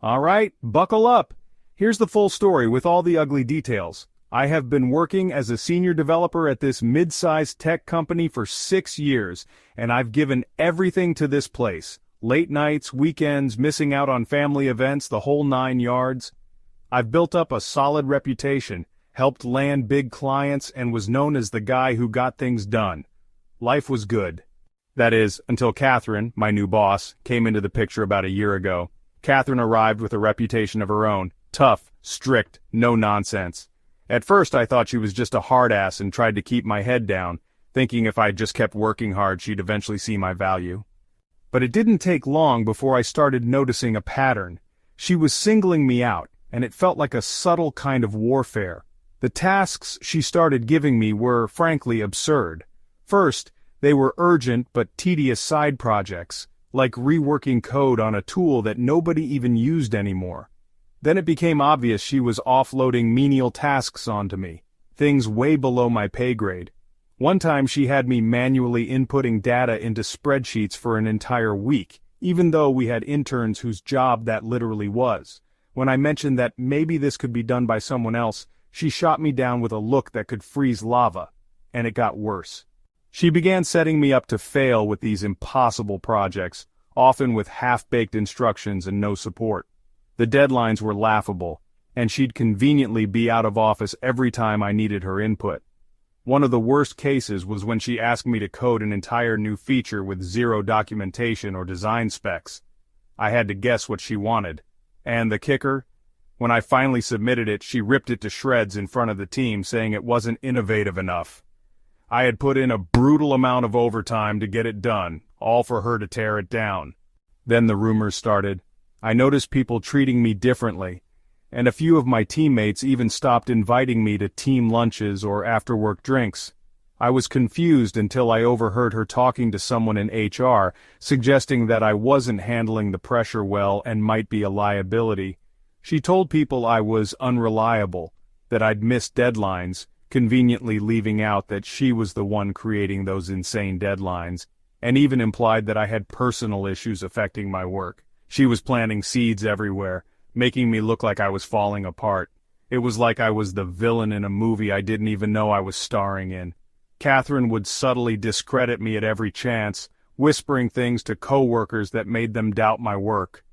All right, buckle up. Here's the full story with all the ugly details. I have been working as a senior developer at this mid-sized tech company for 6 years, and I've given everything to this place. Late nights, weekends, missing out on family events, the whole 9 yards. I've built up a solid reputation, helped land big clients, and was known as the guy who got things done. Life was good. That is, until Catherine, my new boss, came into the picture about a year ago. Catherine arrived with a reputation of her own. Tough, strict, no nonsense. At first I thought she was just a hard ass and tried to keep my head down, thinking if I just kept working hard she'd eventually see my value. But it didn't take long before I started noticing a pattern. She was singling me out, and it felt like a subtle kind of warfare. The tasks she started giving me were, frankly, absurd. First, they were urgent but tedious side projects, like reworking code on a tool that nobody even used anymore. Then it became obvious she was offloading menial tasks onto me, things way below my pay grade. One time she had me manually inputting data into spreadsheets for an entire week, even though we had interns whose job that literally was. When I mentioned that maybe this could be done by someone else, she shot me down with a look that could freeze lava, and it got worse. She began setting me up to fail with these impossible projects, often with half-baked instructions and no support. The deadlines were laughable, and she'd conveniently be out of office every time I needed her input. One of the worst cases was when she asked me to code an entire new feature with zero documentation or design specs. I had to guess what she wanted. And the kicker? When I finally submitted it, she ripped it to shreds in front of the team, saying it wasn't innovative enough. I had put in a brutal amount of overtime to get it done, all for her to tear it down. Then the rumors started. I noticed people treating me differently, and a few of my teammates even stopped inviting me to team lunches or after-work drinks. I was confused until I overheard her talking to someone in HR, suggesting that I wasn't handling the pressure well and might be a liability. She told people I was unreliable, that I'd missed deadlines, conveniently leaving out that she was the one creating those insane deadlines, and even implied that I had personal issues affecting my work. She was planting seeds everywhere, making me look like I was falling apart. It was like I was the villain in a movie I didn't even know I was starring in. Catherine would subtly discredit me at every chance, whispering things to coworkers that made them doubt my work.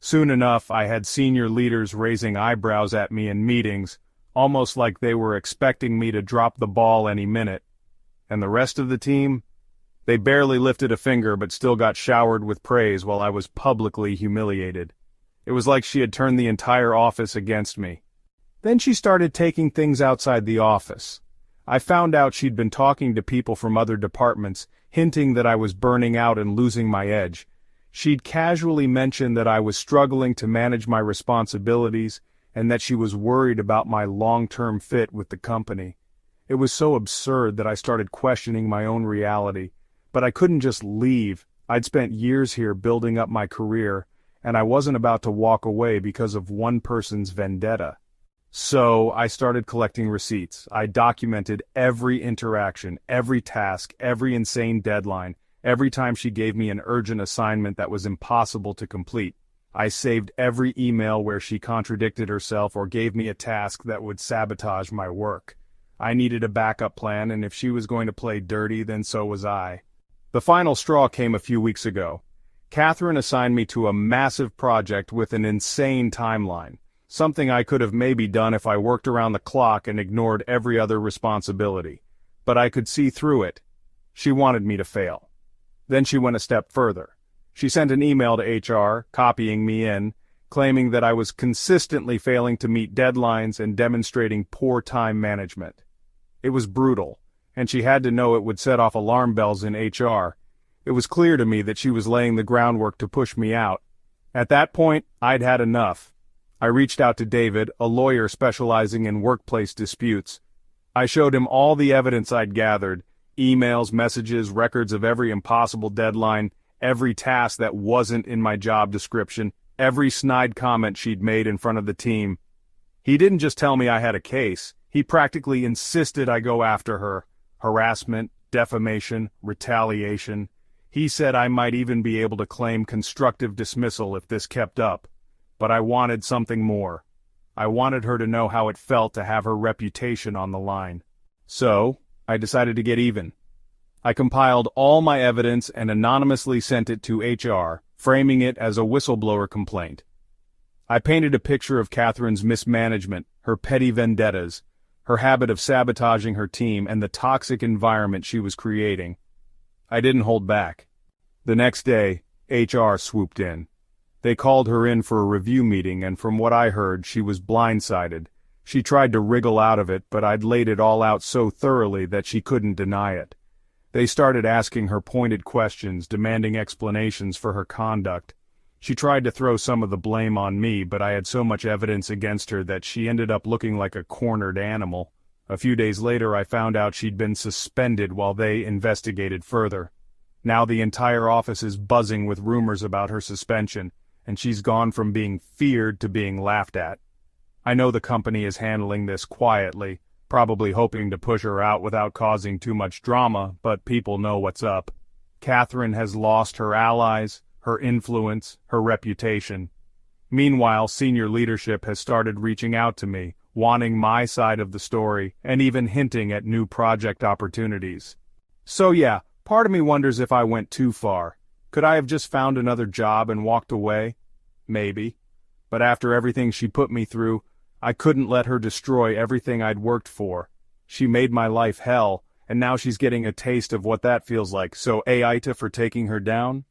Soon enough, I had senior leaders raising eyebrows at me in meetings, almost like they were expecting me to drop the ball any minute. And the rest of the team? They barely lifted a finger but still got showered with praise while I was publicly humiliated. It was like she had turned the entire office against me. Then she started taking things outside the office. I found out she'd been talking to people from other departments, hinting that I was burning out and losing my edge. She'd casually mentioned that I was struggling to manage my responsibilities and that she was worried about my long-term fit with the company. It was so absurd that I started questioning my own reality. But I couldn't just leave. I'd spent years here building up my career, and I wasn't about to walk away because of one person's vendetta. So I started collecting receipts. I documented every interaction, every task, every insane deadline, every time she gave me an urgent assignment that was impossible to complete. I saved every email where she contradicted herself or gave me a task that would sabotage my work. I needed a backup plan, and if she was going to play dirty, then so was I. The final straw came a few weeks ago. Catherine assigned me to a massive project with an insane timeline, something I could have maybe done if I worked around the clock and ignored every other responsibility. But I could see through it. She wanted me to fail. Then she went a step further. She sent an email to HR, copying me in, claiming that I was consistently failing to meet deadlines and demonstrating poor time management. It was brutal, and she had to know it would set off alarm bells in HR. It was clear to me that she was laying the groundwork to push me out. At that point, I'd had enough. I reached out to David, a lawyer specializing in workplace disputes. I showed him all the evidence I'd gathered, emails, messages, records of every impossible deadline, every task that wasn't in my job description, every snide comment she'd made in front of the team. He didn't just tell me I had a case, he practically insisted I go after her. Harassment, defamation, retaliation. He said I might even be able to claim constructive dismissal if this kept up. but I wanted something more. I wanted her to know how it felt to have her reputation on the line. So, I decided to get even. I compiled all my evidence and anonymously sent it to HR, framing it as a whistleblower complaint. I painted a picture of Catherine's mismanagement, her petty vendettas, her habit of sabotaging her team, and the toxic environment she was creating. I didn't hold back. The next day, HR swooped in. They called her in for a review meeting, and from what I heard, she was blindsided. She tried to wriggle out of it, but I'd laid it all out so thoroughly that she couldn't deny it. They started asking her pointed questions, demanding explanations for her conduct. She tried to throw some of the blame on me, but I had so much evidence against her that she ended up looking like a cornered animal. A few days later, I found out she'd been suspended while they investigated further. Now the entire office is buzzing with rumors about her suspension, and she's gone from being feared to being laughed at. I know the company is handling this quietly, probably hoping to push her out without causing too much drama, but people know what's up. Catherine has lost her allies, her influence, her reputation. Meanwhile, senior leadership has started reaching out to me, wanting my side of the story, and even hinting at new project opportunities. So yeah, part of me wonders if I went too far. Could I have just found another job and walked away? Maybe. But after everything she put me through, I couldn't let her destroy everything I'd worked for. She made my life hell, and now she's getting a taste of what that feels like, so AITA for taking her down?